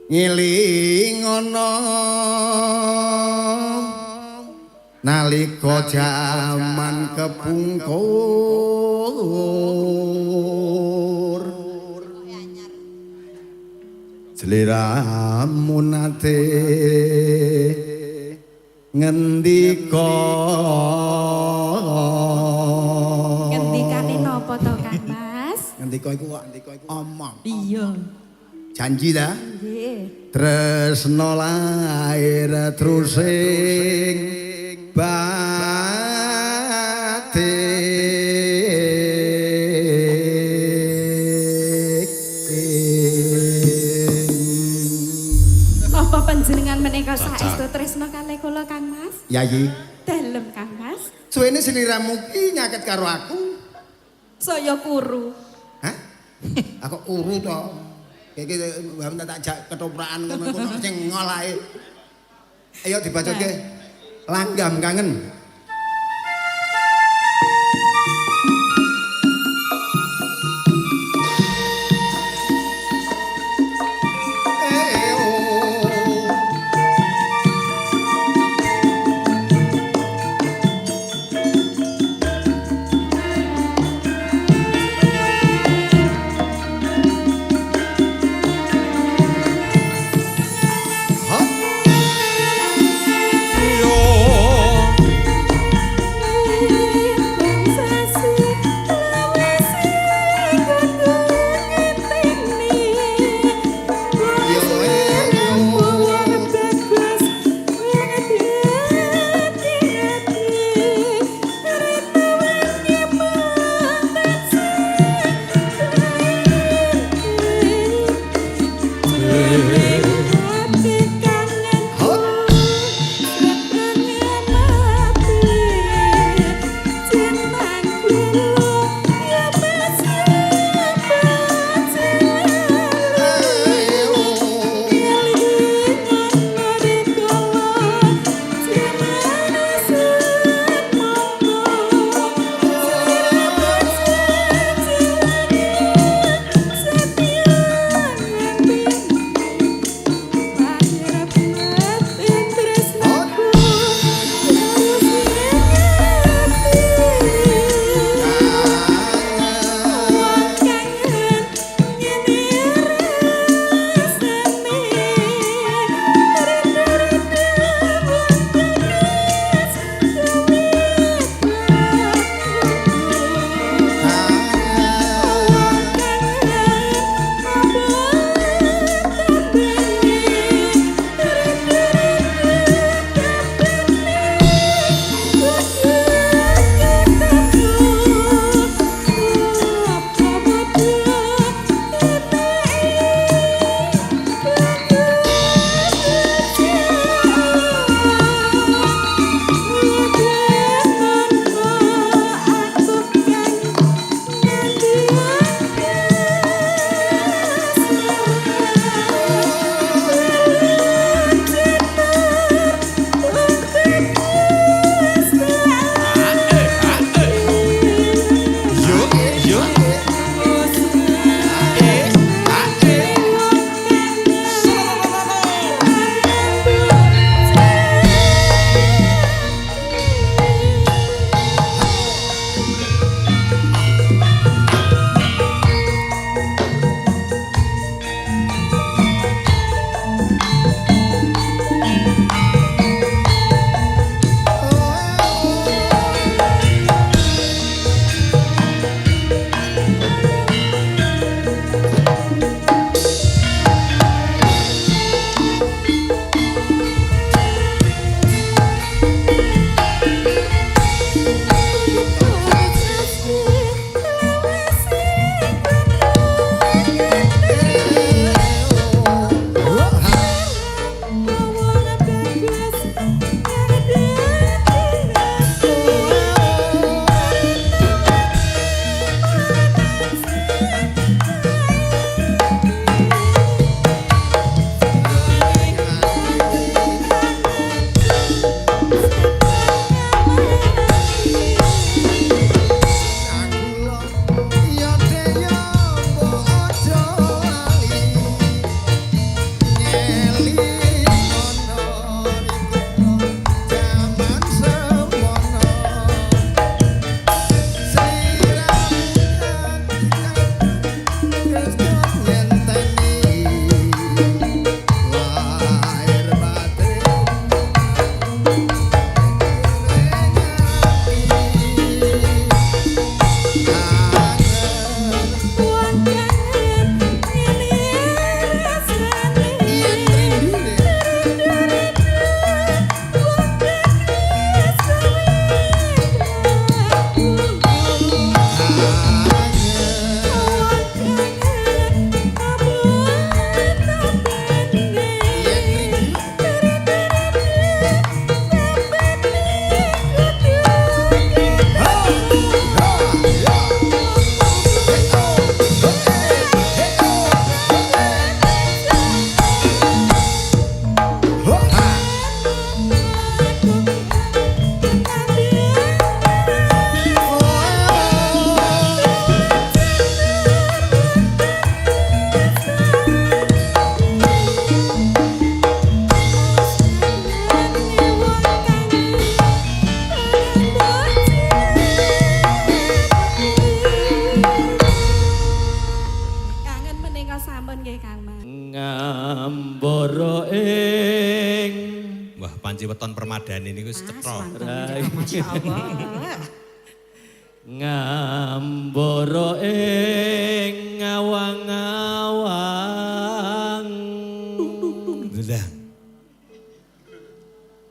ngelingono nalika jaman kepungkur sliramu nate ngendika ngendikane napa to Kang Mas ngendika iku omong iya janji ta nggih tresno lair trusing batik apa panjenengan menika saestu tresno kalih kula Kang Mas yayi dalem Kang Mas suwene sliramu ki nyaket karo aku saya kuru hah aku uru to iki mbak tak jak ketoprakan ngono sing ngolahe ayo dibacoke langgam kangen ngambara ing wah panci weton permadani niku wis cetha. Masyaallah. Ngambara ing ngawang-awang Lah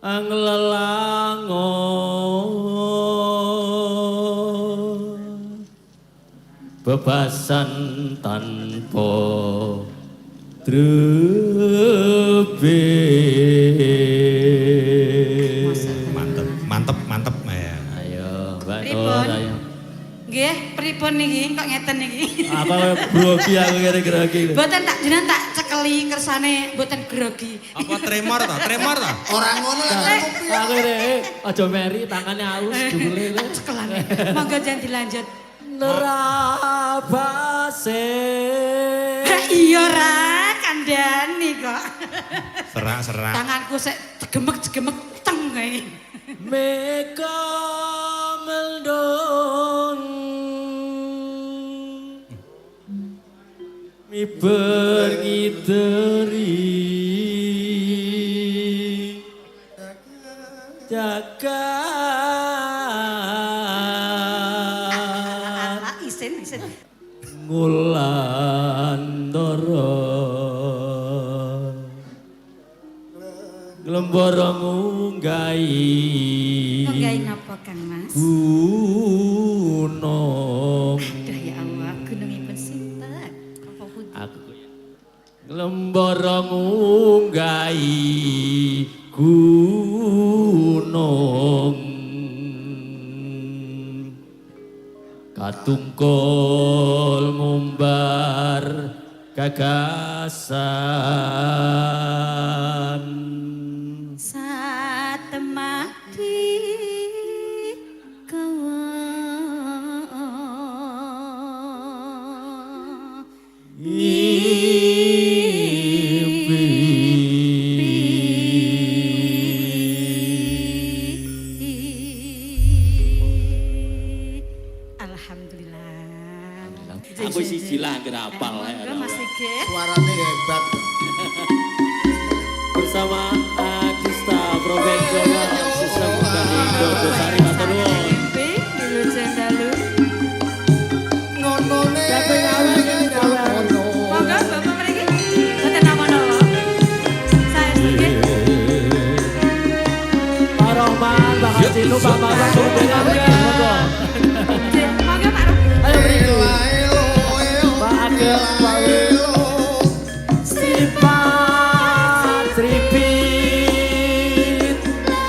ang lelangon bebasan tanpa mantep mantep mantep ya. ayo Mbak Nur Pripun? ayo Nggih, pripun niki kok ngeten niki? apa grogi aku kira-kira iki Mboten tak jenengan tak cekeli kersane mboten grogi. Apa tremor ta? Tremor ta? Orang ngono lah. aku ini aja meri tangannya aus jebule Cekelane. Monggo jangan dilanjut. nerabase Iya ra, kandhani kok. Serak-serak. Tanganku sik jegemek-jegemek teng kae. meka mendung mi pengiteri jagat Ala isin. ngulandara glembara ngunggahi Nggawe napa Kang Mas? gunung Aduh ya Allah, gunungipun sinten? Apa pundi? aku glembara ngunggahi gunung katungkul ngumbar gagasan Satemati kawa Alhamdulillah. aku siji lah gerapal Monggo Mas Ige. Suarane hebat. bersama Adista Profesional Sistem dari Dosari Matur Nuwun. Mimpi Wilujeng dalu. Ngonone. Monggo Bapak mriki. Mboten napa-napa. Saestu nggih. Pak Rohman, Pak Hajilu, Pak Mama, monggo. Nggih, monggo Pak Rom. Ayo mriki. Pak Ageng, Pak Sripat, Sripit,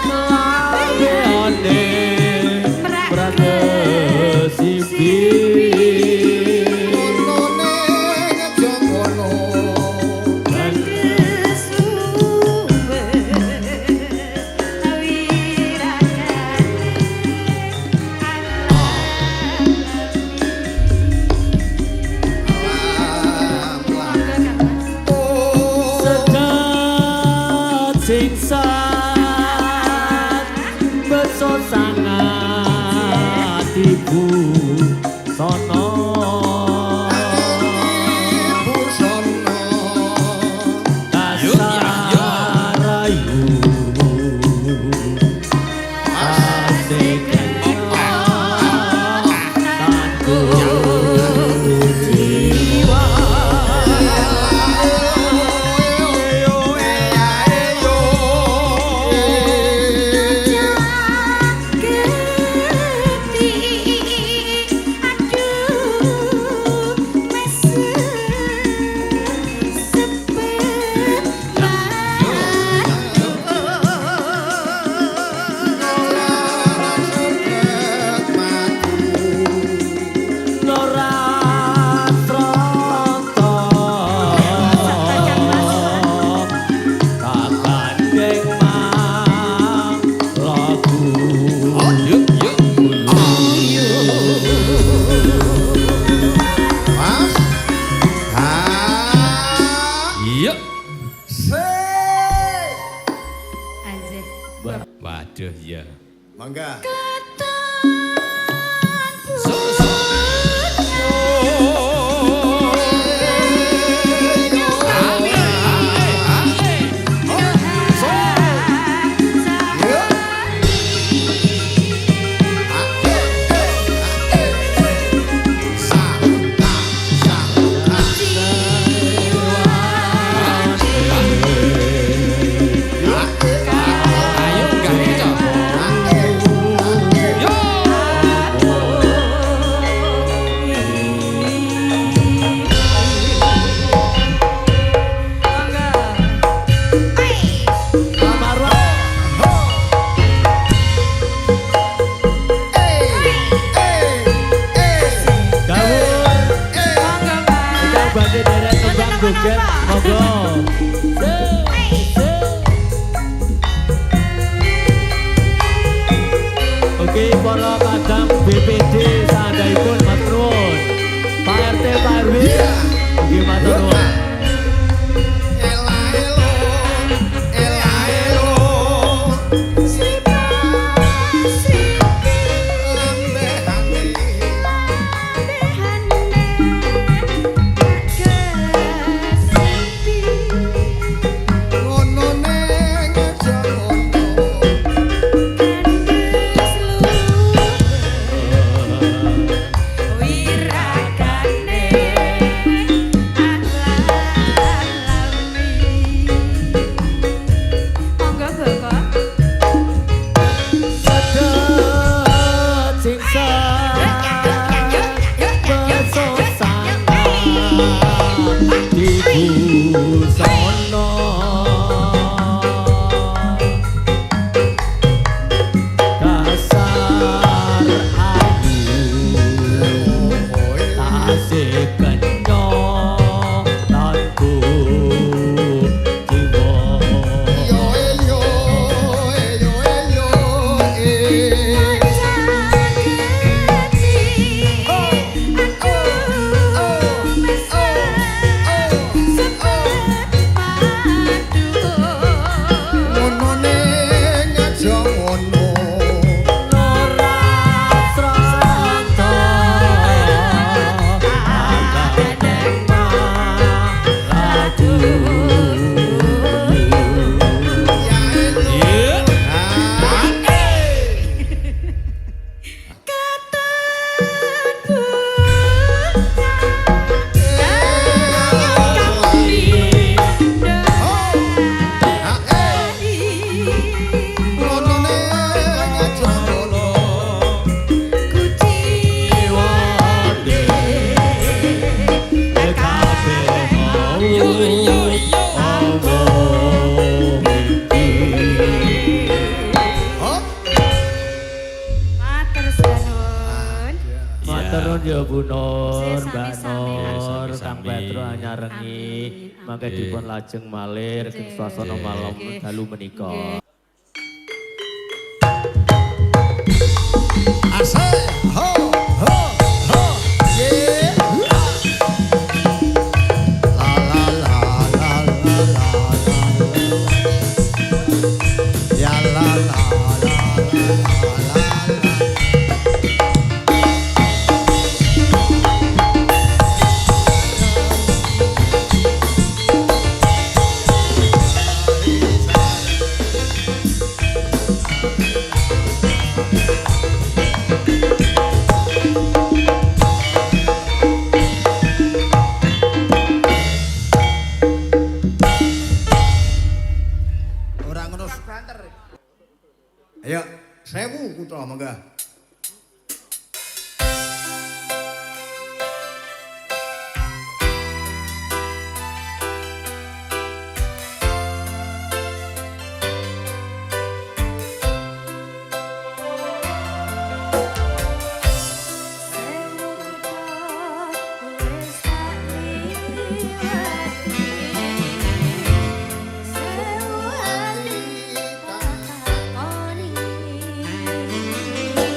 Laweone, Pragesipit. Ngonone ngejogono. Sedat singsat besot sangat ibu sono kasarayu asik tanku jiwa Waduh ya. Mangga. monggo. Oke, para kadang BPD seandainya matur nuwun. Pak RT, Pak RW. Oke, matur nuwun. Ya Bu Nur, Mbak Nur, Kang Petro anyarengi mangke dipun lajeng malih ing swasana malam dalu menika. Asik, ho, ho, ho, yeah. La la la la la la la. Ya la la la la la la. Ayo, 1000 kutra mangga. Sewu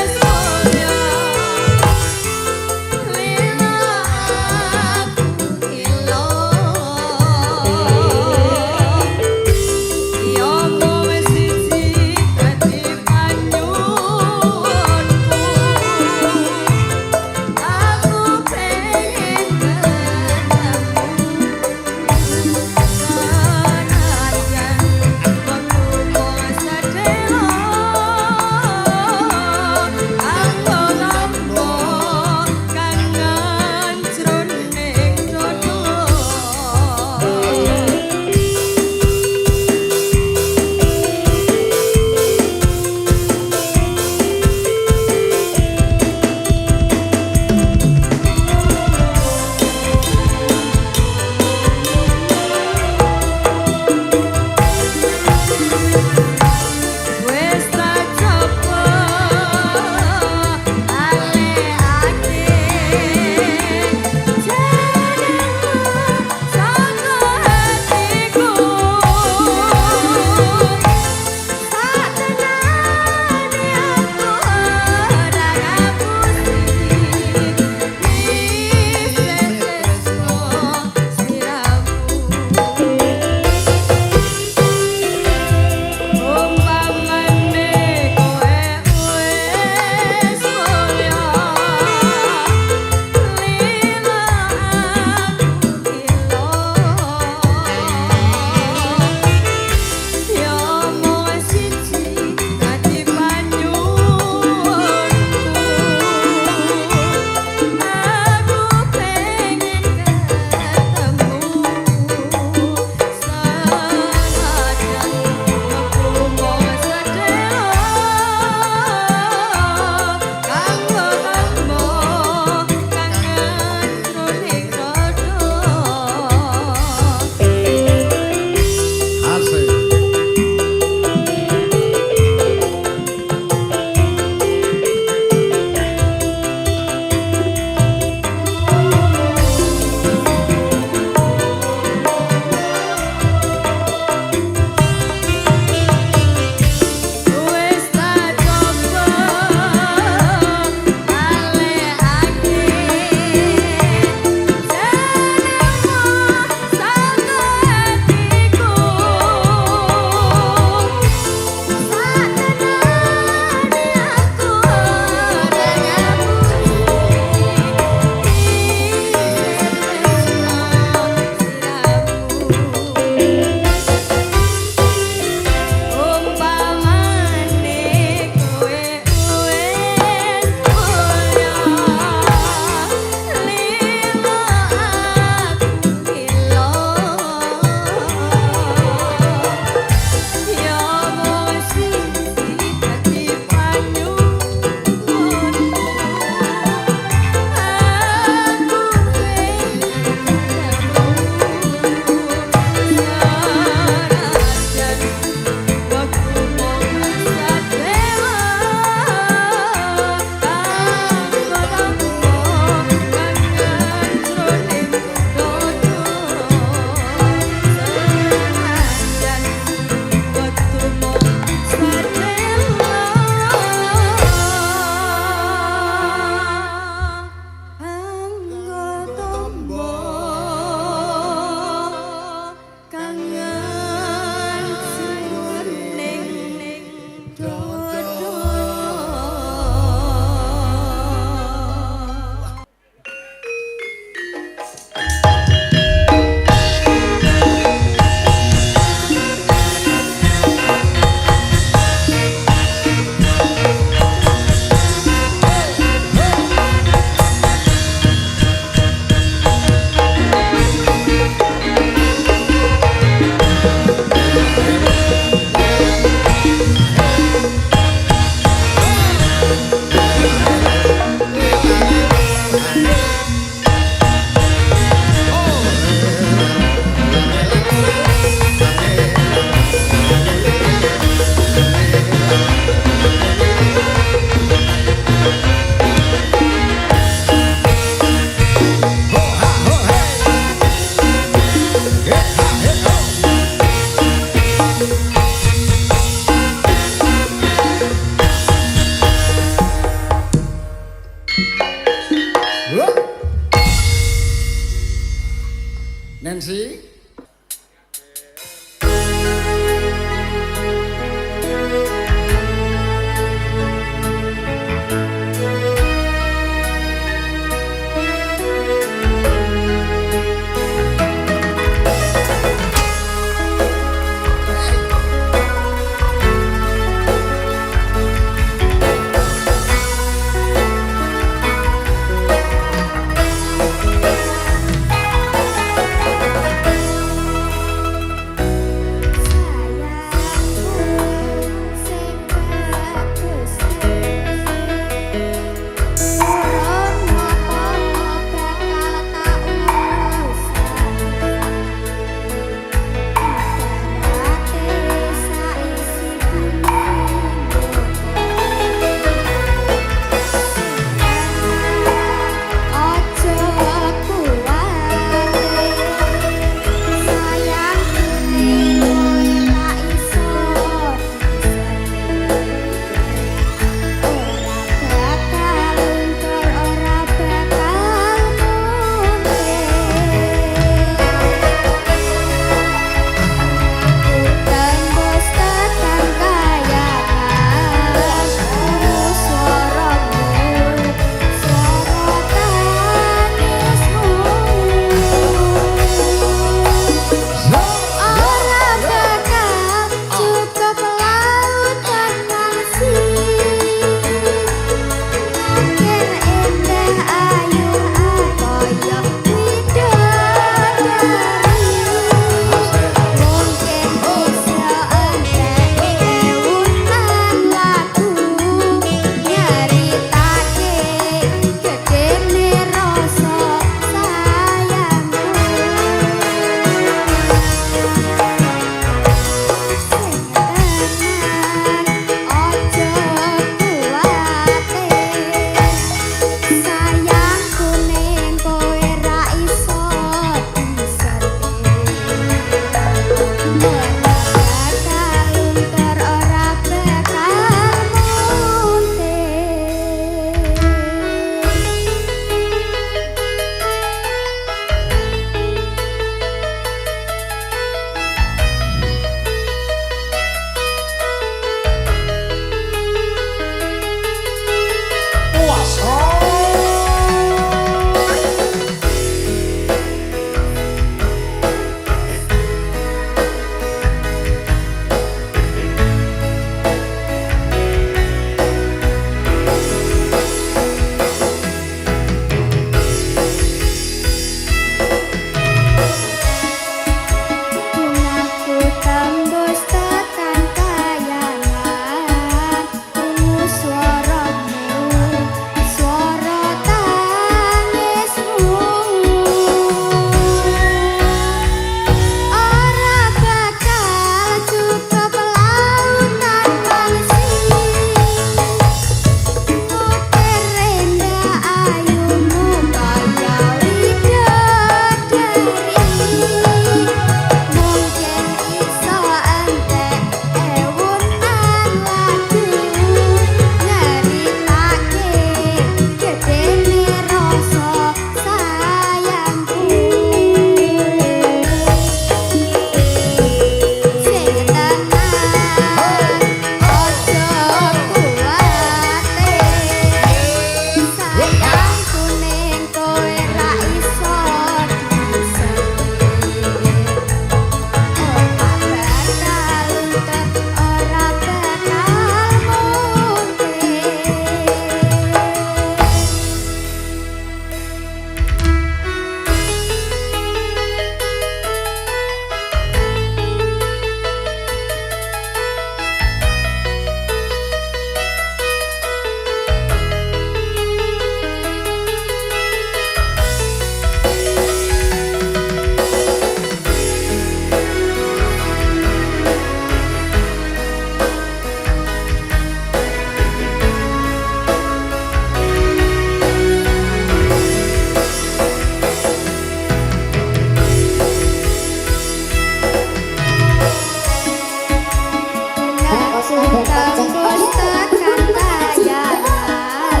Tembus tekan kayangan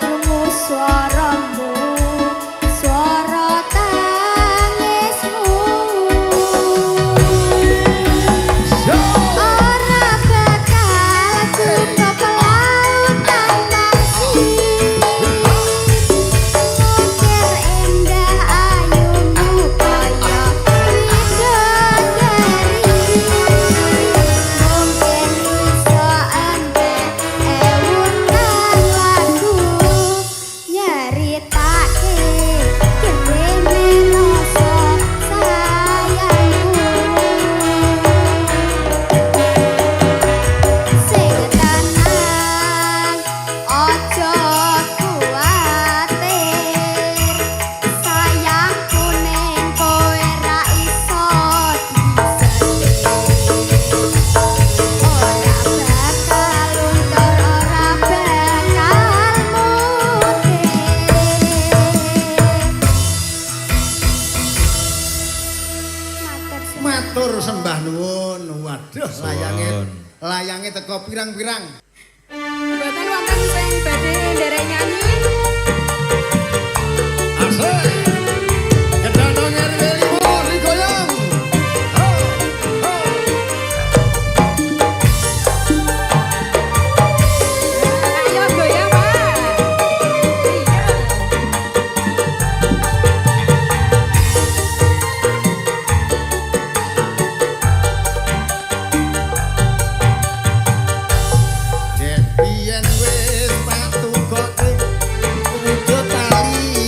Rungu suaramu Suara tangismu Ora bakal kuno kelautan nasib Mungkir indah ayumu kaya widodari Mungkin iso ambek ewunan lagu Nyeritake gedene rasa sayangmu Sing tenang ojo kuwatir Sayangku ning kowe ra iso Ora bakal luntur, ora bakal mutir Matur sembah nuwun. Waduh, layange teko pirang-pirang. Mboten wonten sing badhe nderek nyanyi. Asik. Kedana RW 5 digoyang. Ho, ho. Ayo goyang, Pak. Iya. Yen biyen wis tak tukoke wujud tali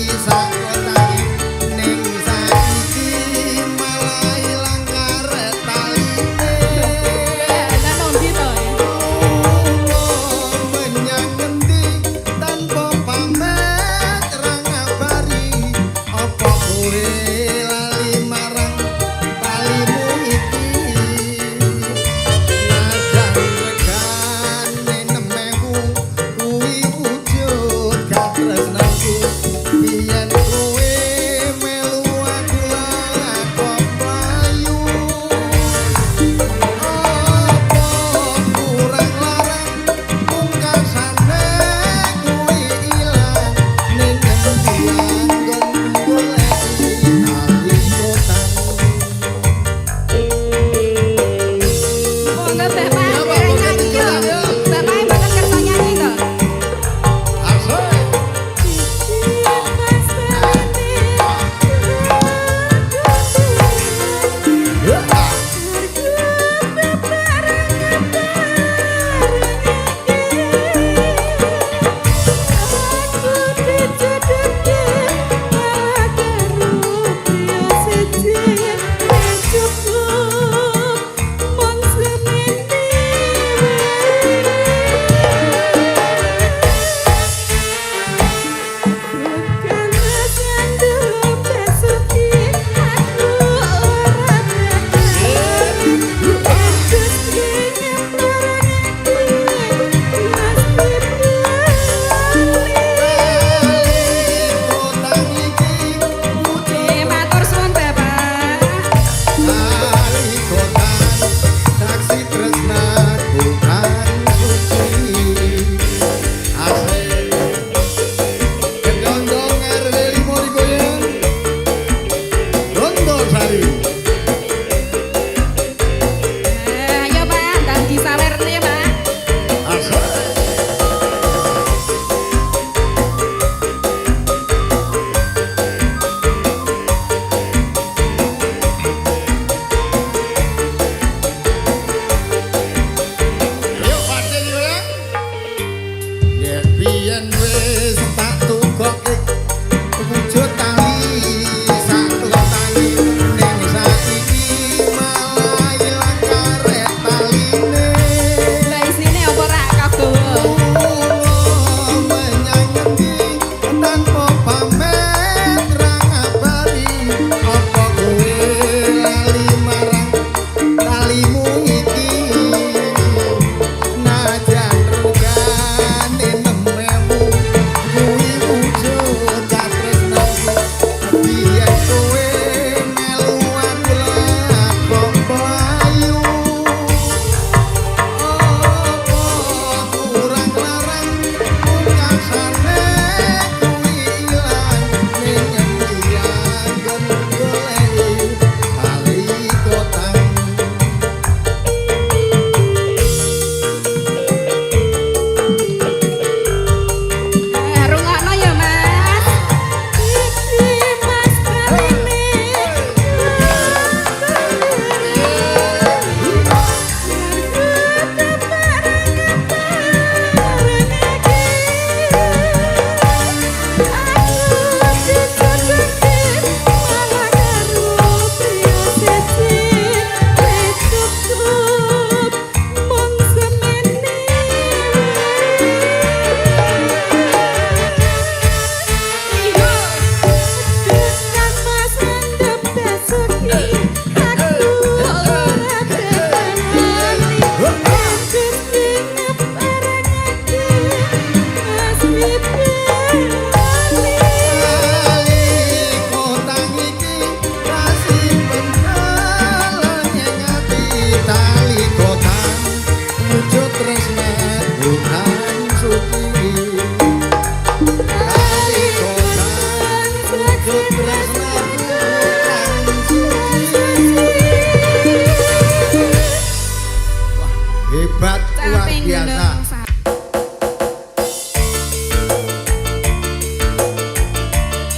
sangat luar Caping biasa. gendong.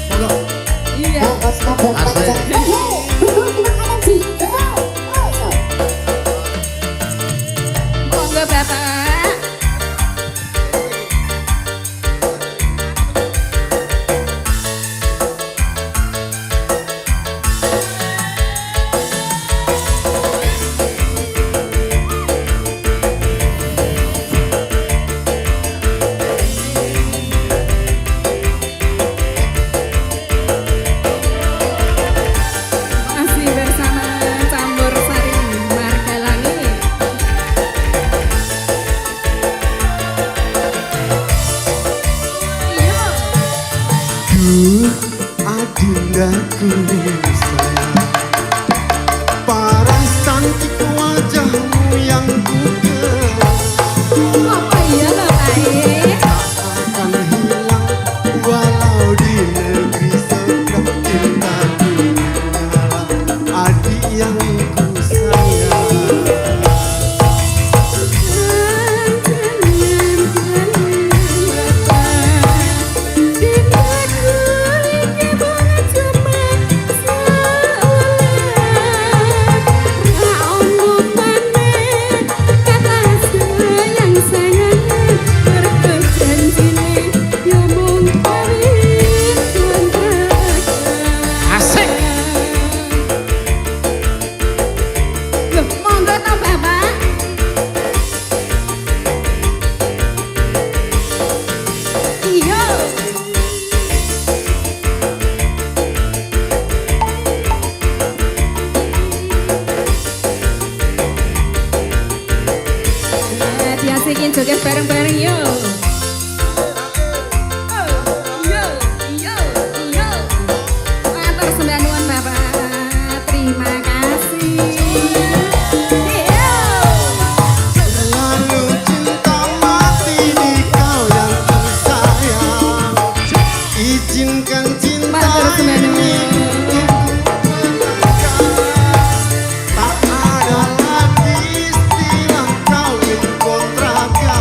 Monggo. Iya. Asik. Monggo Bapak. Masih bersama Campur Sari Margalangi. Iya. Adindaku sayang, paras cantik wajahmu yang kukenal Apa iya Bapak? akan hilang walau di negeri seberang. Cintaku menyala adik yang ku sayang. Asik. Loh, monggo to Bapak. Iya. Diasikin joget bareng-bareng yuk. Yo, yo, yo. Matur sembah nuwun Bapak. Terima kasih. Iya. Selalu cinta mati di kau yang ku sayang. Izinkan cinta Matur sembah ini nuwun. tak ada lagi istilah kawin kontrakan.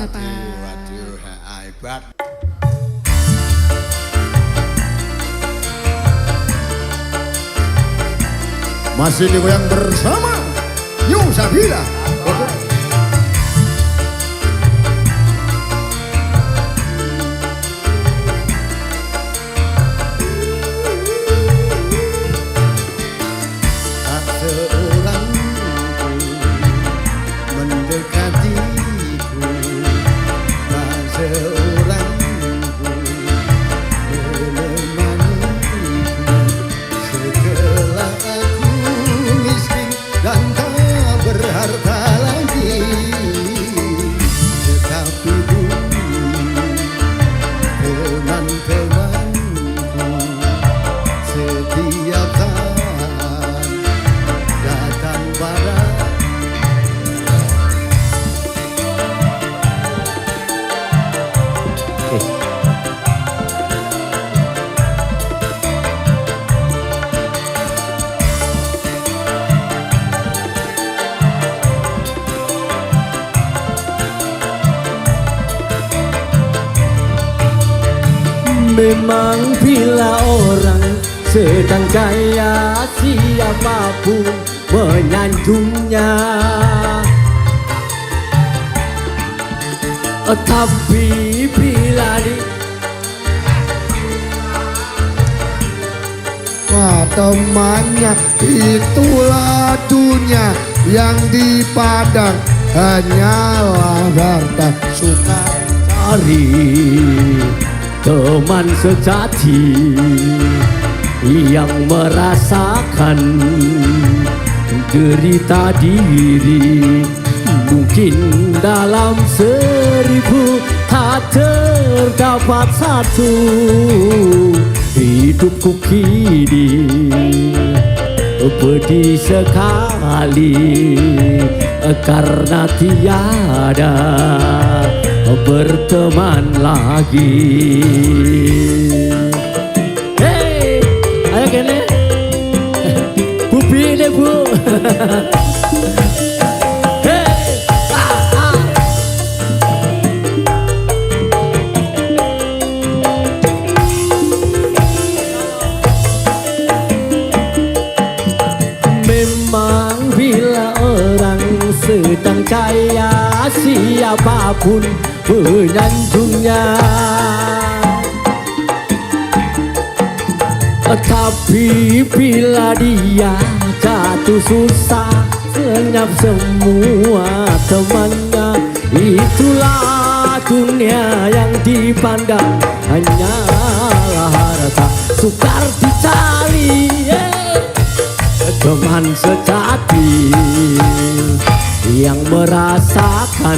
Waduh, hebat. Masih digoyang bersama New Sabila. Tak seorang mendekatiku, tak seorang menemaniku. Setelah aku miskin dan tak berharta lagi, tetapi dulu teman-temanku setiap saat datang pada. Memang bila orang sedang kaya, siapapun menyanjungnya. Tapi bila Temannya itulah dunia yang dipandang hanyalah harta suka. cari teman sejati yang merasakan derita diri. Mungkin dalam 1000 tak terdapat satu. Hidupku kini pedih sekali karena tiada berteman lagi. Hei, ayo kene, bubi deh bu. Memang bila orang sedang kaya, siapapun menyanjungnya. Tapi bila dia jatuh susah, senyap semua temannya. Itulah dunia yang dipandang hanyalah harta sukar dicari. Teman sejati yang merasakan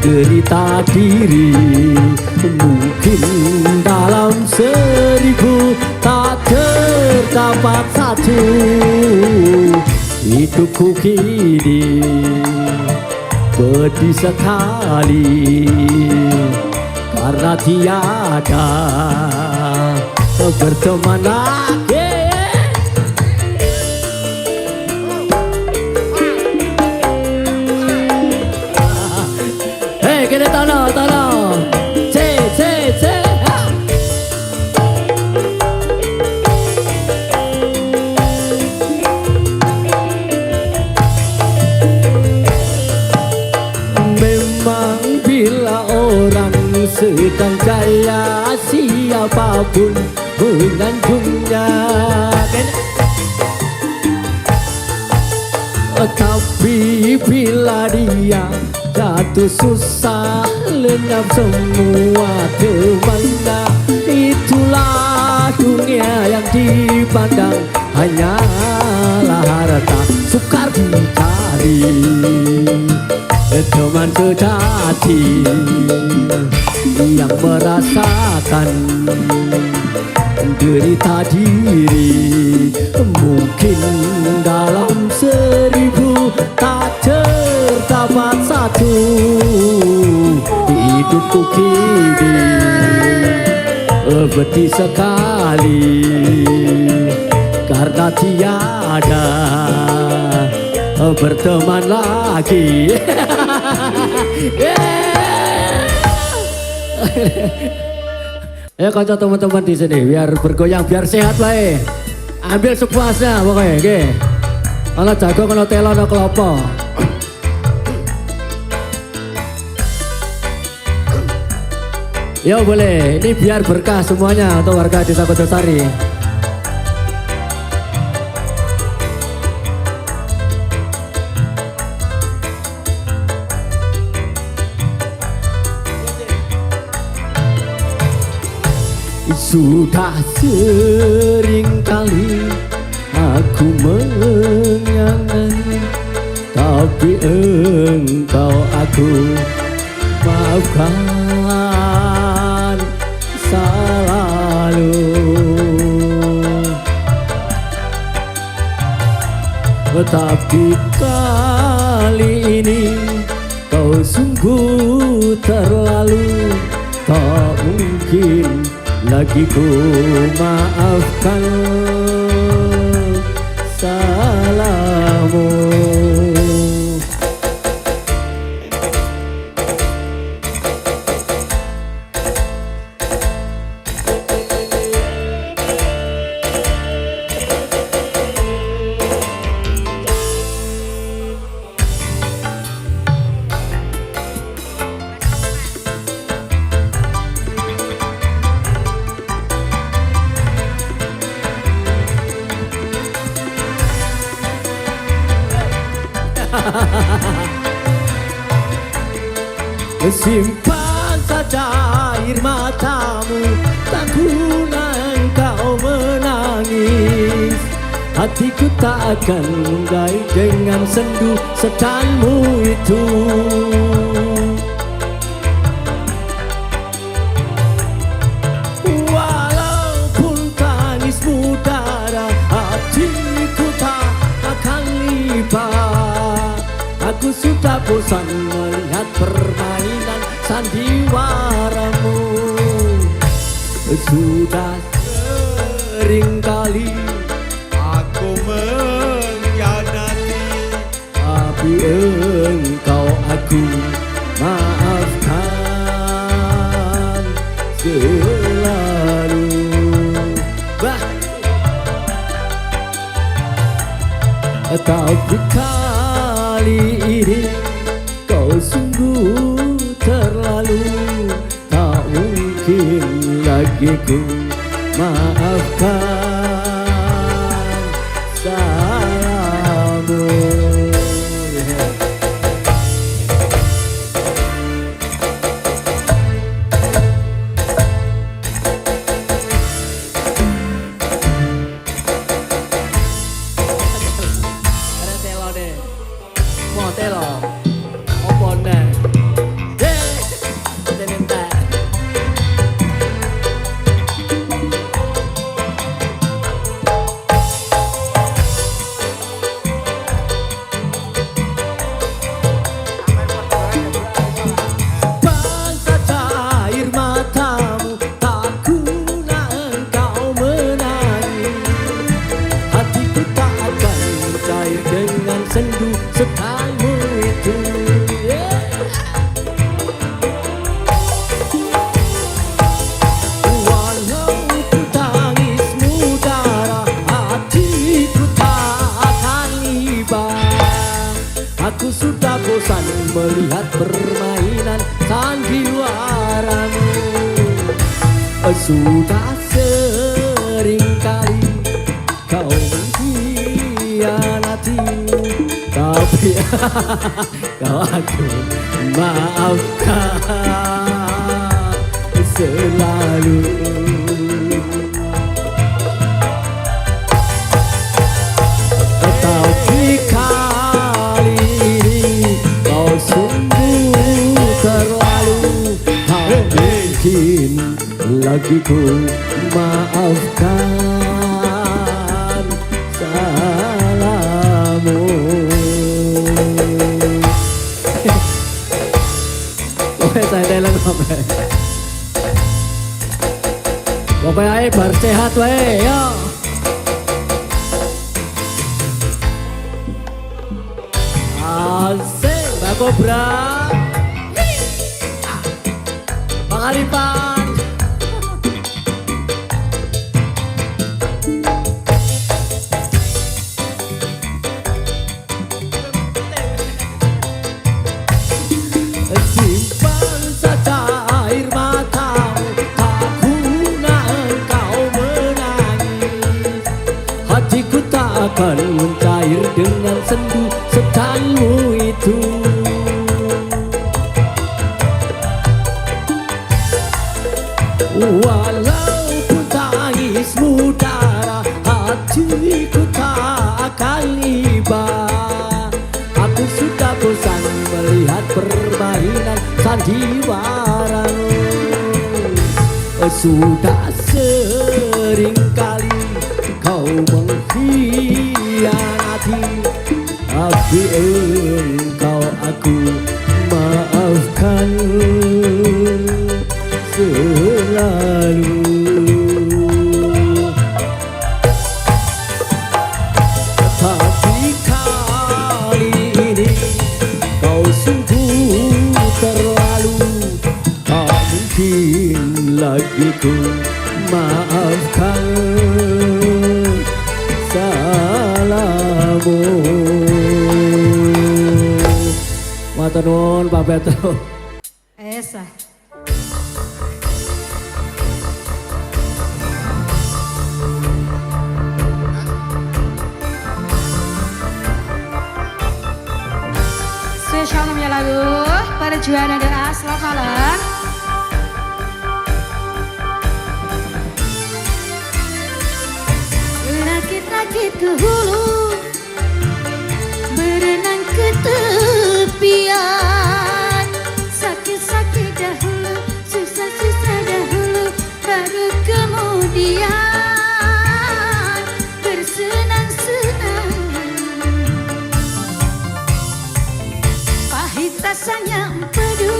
derita diri. Mungkin dalam 1000 tak terdapat satu. Hidupku kini pedih sekali karena tiada berteman lagi. Kena tanah, C. Memang bila orang sedang kaya, siapapun menyanjungnya. Tapi bila dia jatuh susah, lenyap semua temannya. Itulah dunia yang dipandang hanyalah harta sukar dicari. Teman sejati yang merasakan derita diri. Mungkin dalam 1000 tak terdapat satu. Hidupku kini pedih sekali karena tiada berteman lagi. Ya kanca teman-teman di sini biar bergoyang biar sehat wae. Ambil sepuasnya pokoknya nggih. Ana jago ana telo ana klopo. Ya boleh, ini biar berkah semuanya untuk warga Desa Kojosari. Sudah sering kali aku menyanyi, tapi engkau aku maafkan selalu. Tetapi kali ini kau sungguh terlalu, tak mungkin lagi ku maafkan salahmu. Simpan saja air matamu, tak guna engkau menangis. Hatiku tak akan menggai dengan sendu setanmu itu. Walaupun tangismu darah, hatiku tak akan libat. Aku sudah bosan melihat permainan sandiwaramu. Sudah sering kali Aku mengkhianati, tapi engkau aku maafkan selalu. Tapi kali ini kau sungguh terlalu, tak mungkin lagi ku maafkan salahmu. Sendu setanmu itu, walaupun tangismu darah, hatiku tak akan libat. Aku sudah bosan melihat permainan sandiwaramu. Sudah sering kali kau mengkhianati, tapi kau aku maafkan selalu. Tapi kali ini kau sungguh terlalu, tak mungkin lagi ku maafkan salahmu. Saya dalam sampai. Pokoknya ae bar sehat wae yo. Kobra. Bang Aripan. Simpan saja air matamu, tak guna engkau menangis. Hatiku tak akan mencair dengan sendu setanmu itu. Walaupun tangismu darah, hatiku tak akan iba. Aku sudah bosan melihat permainan sandiwaramu. Sudah sering kali kau mengkhianati, tapi engkau aku maafkan selalu. Tapi kali ini kau sungguh terlalu, tak mungkin lagi ku maafkan salahmu. Matur nuwun Pak Petro. Esa. Spesial namanya lagu Perjuangan Doa. Selamat malam. Rakit-rakit ke hulu, berenang ke tepian. Sakit-sakit dahulu, susah-susah dahulu, baru kemudian bersenang-senang. Pahit rasanya empedu,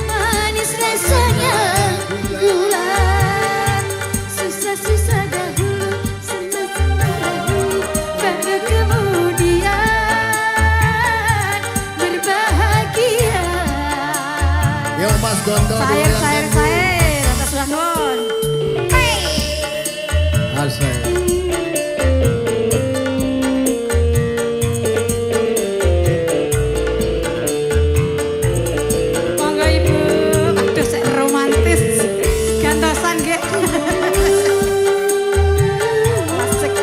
manis rasanya gula. Susah-susah dahulu, senang-senang dahulu, baru kemudian berbahagia. Yo Mas Gondo. Sair, atas ulang nun. Asik. Monggo Ibu. Aduh, sek romantis. Gantosan ge. Asik.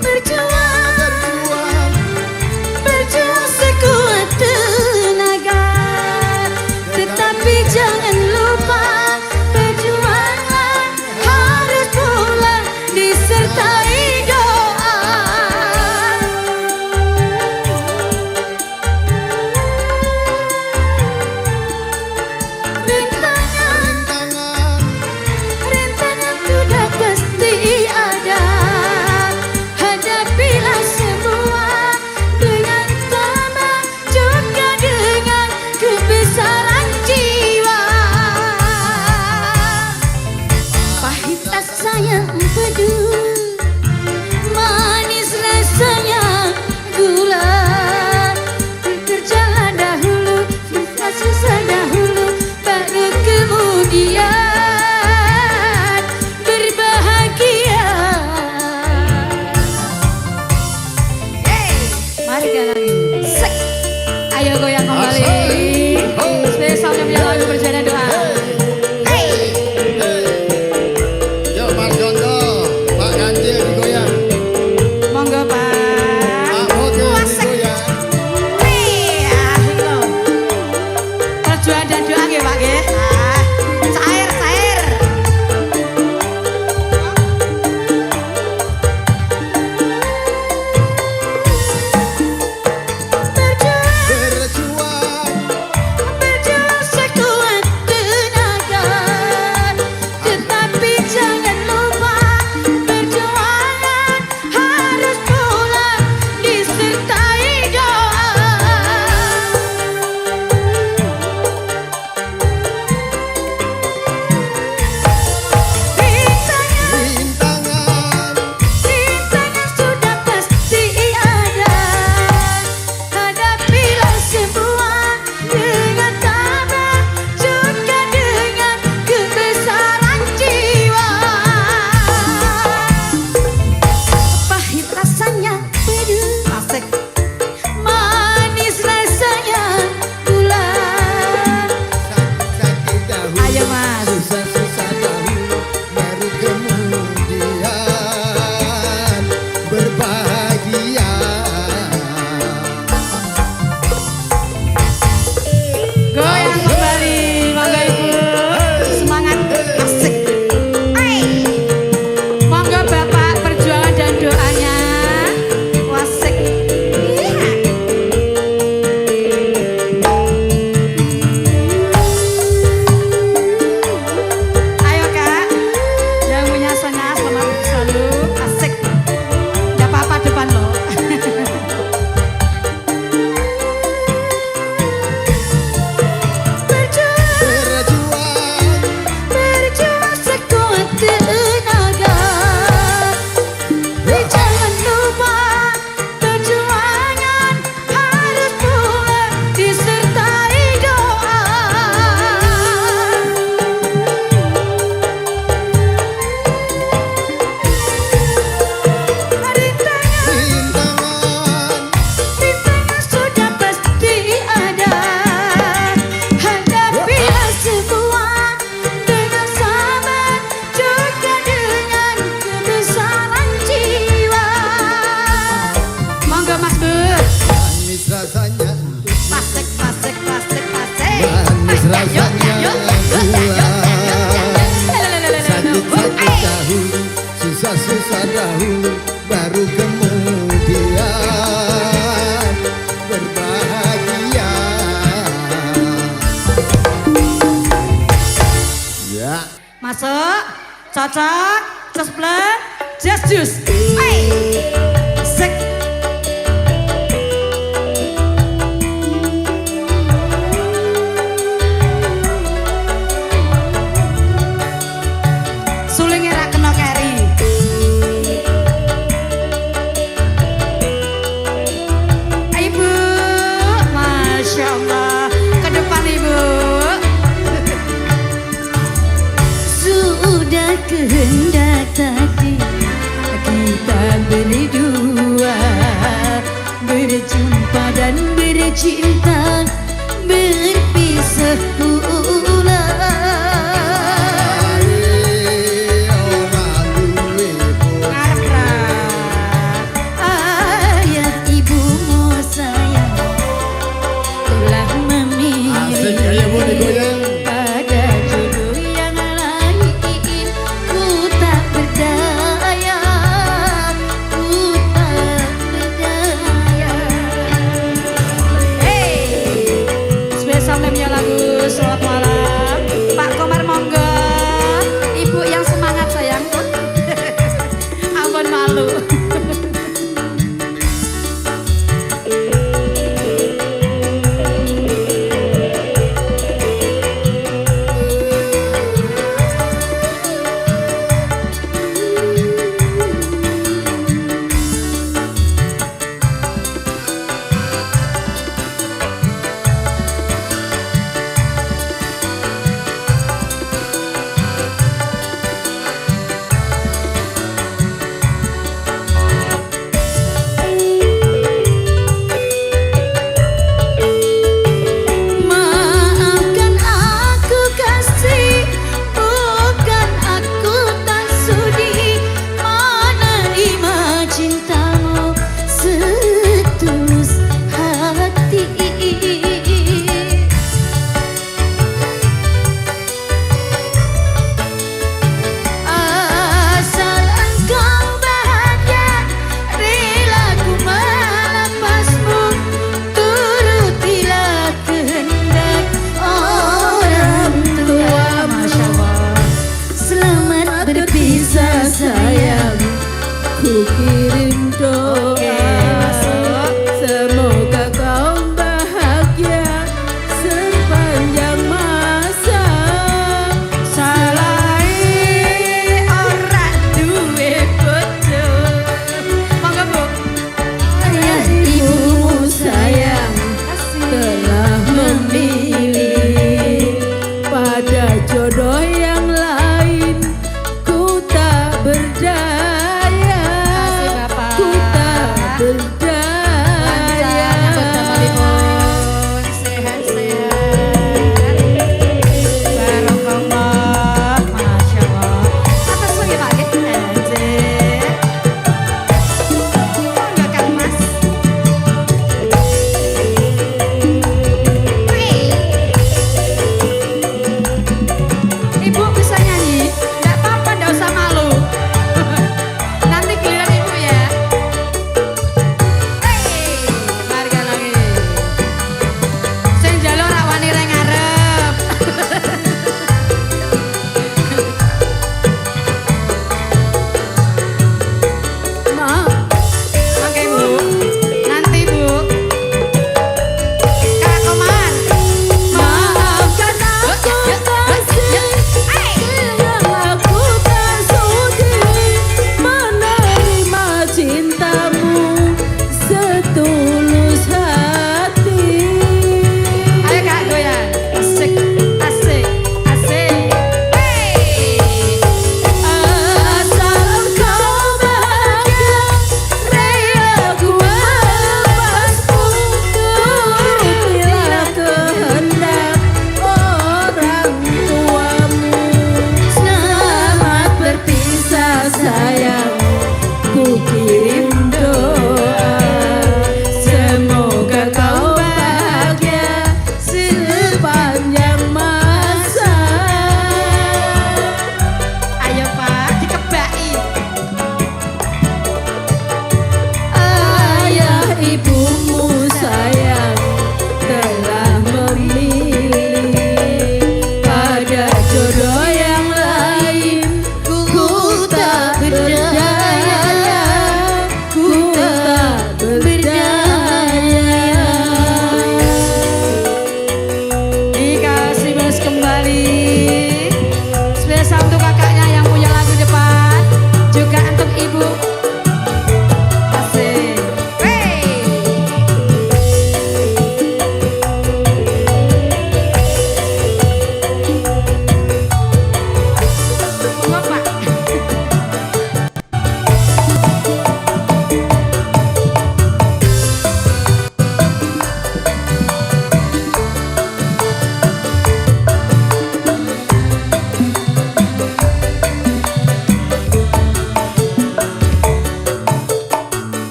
Berjuang, berjuang sekuat tenaga, tetapi jangan lupa perjuangan harus pula disertai doa. Rintangan sudah pasti ada. Hadapilah semua dengan tabah, juga dengan kebesaran jiwa. Pahit rasanya empedu, manis rasanya gula. Bekerjalah dahulu, susah-susah dahulu, baru kemudian berbahagia. Mari galangi. Sek. Ayo goyang kembali. Spesialnya punya lagu Perjalanan Doa. Yo Mas Gondo, Pak Ganjil digoyang. Monggo Pak. Pak Mojo Asik. digoyang. Asik loh. Perjuangan dan doa nggih Pak nggih. Cair. Berjuang, Berjuang sekuat tenaga, tetapi jangan lupa perjuangan harus pula disertai doa. Sakit-sakit dahulu, susah-susah dahulu, baru kemudian berbahagia. Ya. Masuk, cocok, cosplay, just juice. Hey, sek. Sulingnya rak kena keri. Ibu, Masya Allah, ke depan ibu. Sudah kehendak tadi kita berdua berjumpa dan bercinta, berpisah pula. Ayah ibumu sayang telah memilih pada jodoh yang lain. Ku tak berdaya, ku tak berdaya. Hey, spesial namanya lagu selamat malam. Pak Komar monggo, ibu yang semangat sayang. Ampun malu.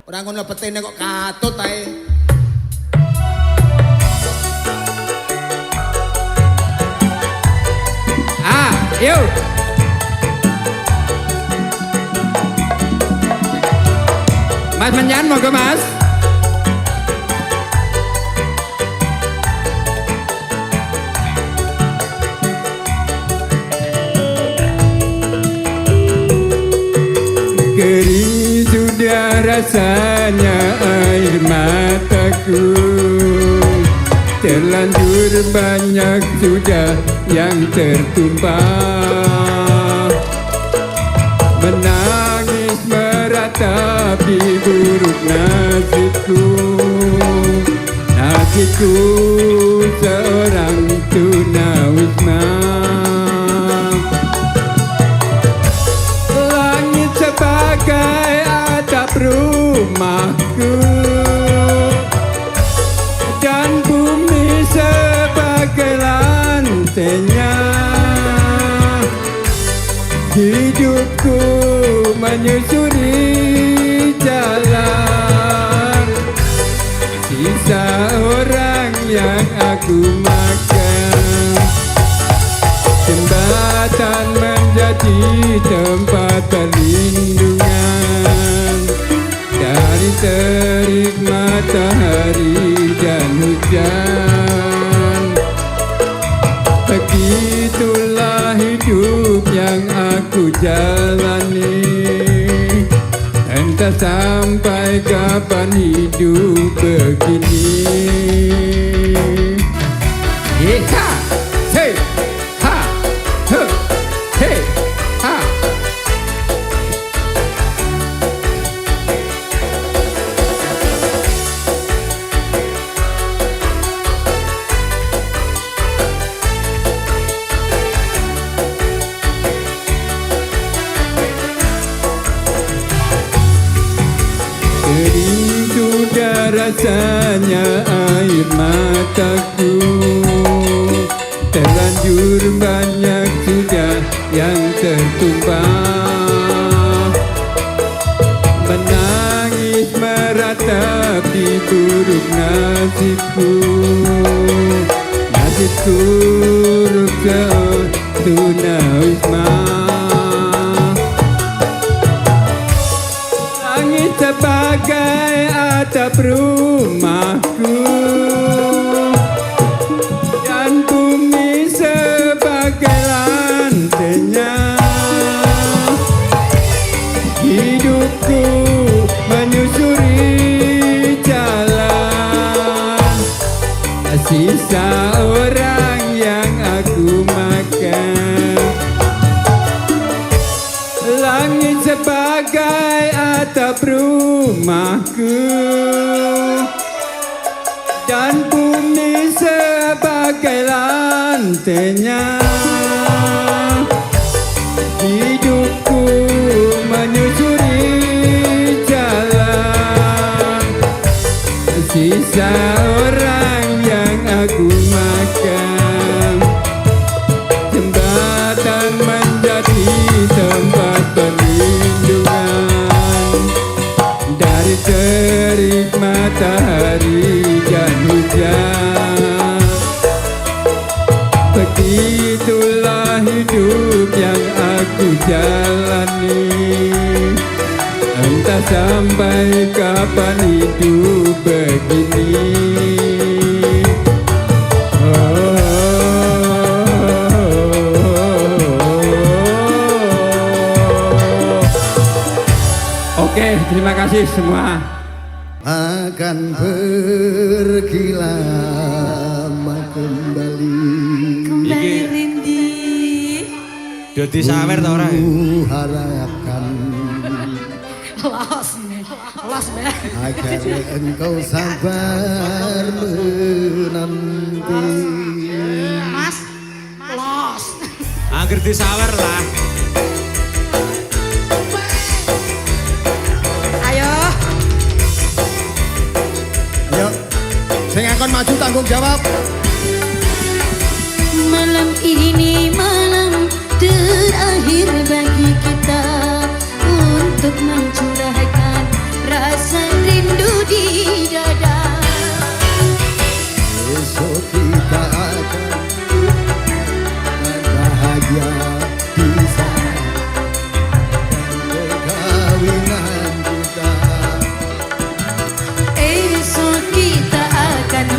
Ora ngono petene kok katut ae. Yuk. Mas Menyan, monggo Mas. Kering sudah rasanya air mataku, terlanjur banyak sudah yang tertumpah. Menangis meratapi buruk nasibku, nasibku seorang tunawisma. Langit sebagai atap rumahku, dan bumi sebagai lantainya. Hidupku menyusuri jalan, sisa orang yang aku makan. Jembatan menjadi tempat perlindungan dari terik matahari dan hujan. Begitulah hidup yang aku jalani, entah sampai kapan hidup begini. Ha, hey, ha, he, hey, ha. Kering sudah rasanya air mataku, terlanjur banyak sudah yang tertumpah. Menangis meratapi buruk nasibku, nasibku rusak tunawisma. Langit sebagai atap rumahku, dan bumi sebagai lantainya. Hidupku menyusuri jalan, sisa orang yang aku makan. Langit sebagai atap rumahku, dan bumi sebagai lantainya. Hidupku menyusuri jalan, sisa orang yang aku makan. Jembatan menjadi tempat perlindungan dari terik matahari dan hujan. Begitulah hidup yang aku jalani, entah sampai kapan hidup begini. Oke, terima kasih semua. Akan pergi lama kembali, Kembali Rindi. Dodi sawer ta ora? ku harapkan Los be. agar engkau sabar menanti. Mas, los. Angger disawer lah. Ayo. Ayo, sing ngakon maju tanggung jawab. Malam ini malam terakhir bagi kita untuk mencurahkan rasa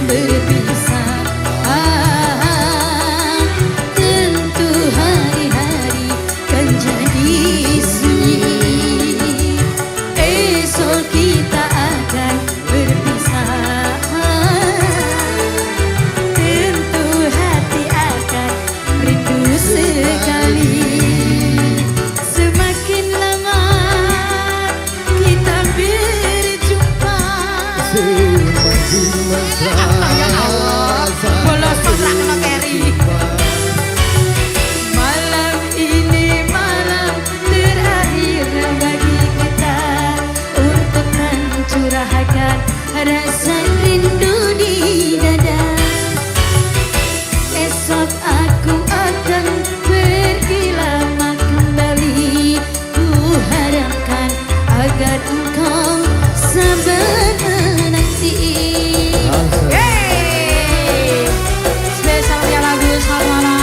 berpisah. Tentu hari-hari kan jadi sunyi. Esok kita akan berpisah. Tentu hati akan rindu sekali. Semakin lama kita berjumpa, Semakin mesra Bolos kok rak kena keri. malam ini malam terakhir bagi kita untuk mencurahkan rasa rindu di dada. Esok aku akan pergi lama kembali. Ku harapkan agar engkau sabar menanti. Hey, spesial ya lagu selamat malam.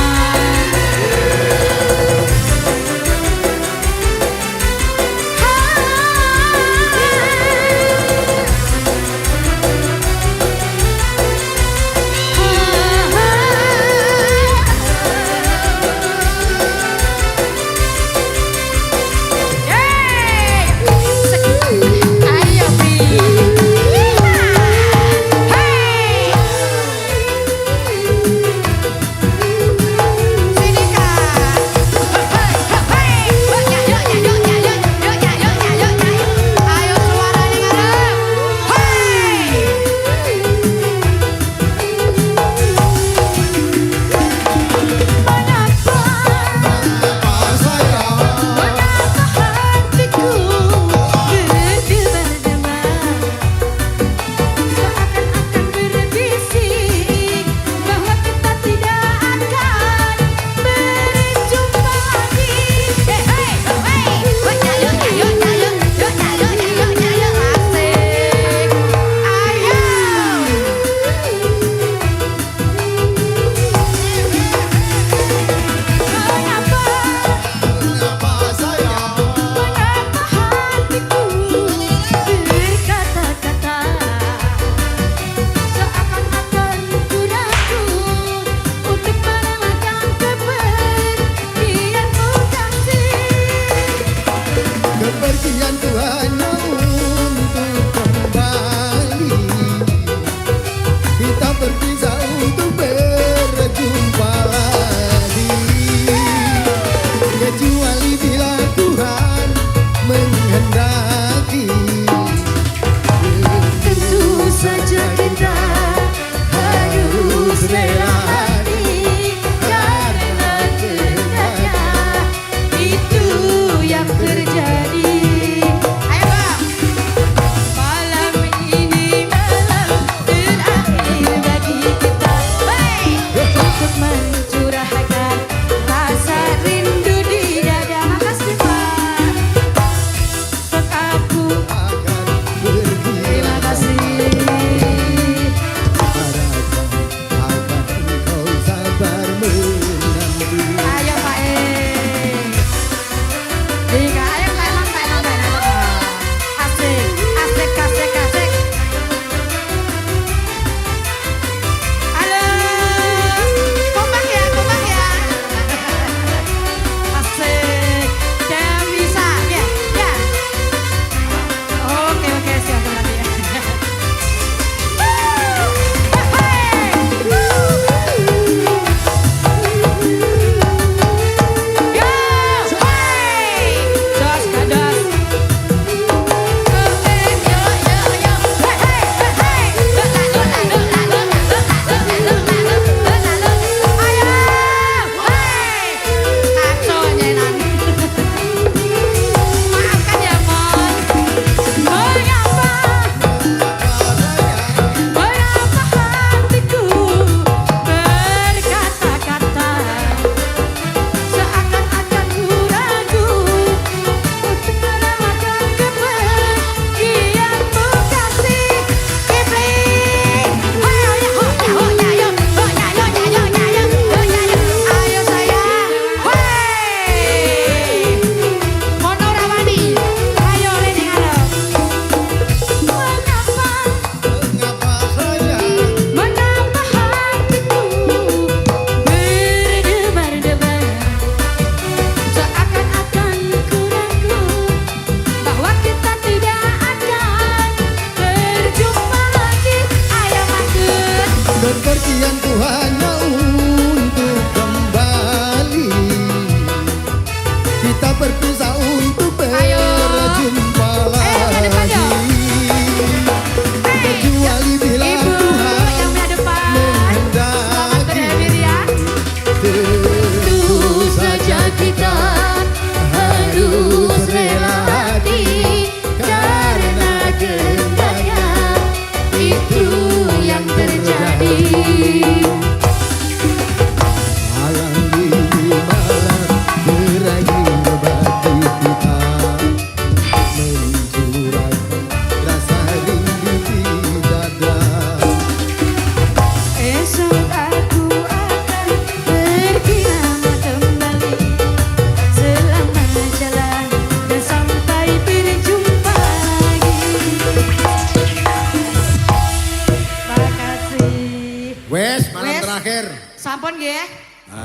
Wes, malam Wes. terakhir. Sampun nggih.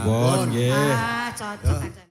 Bon, nggih. Ah, cocok aja.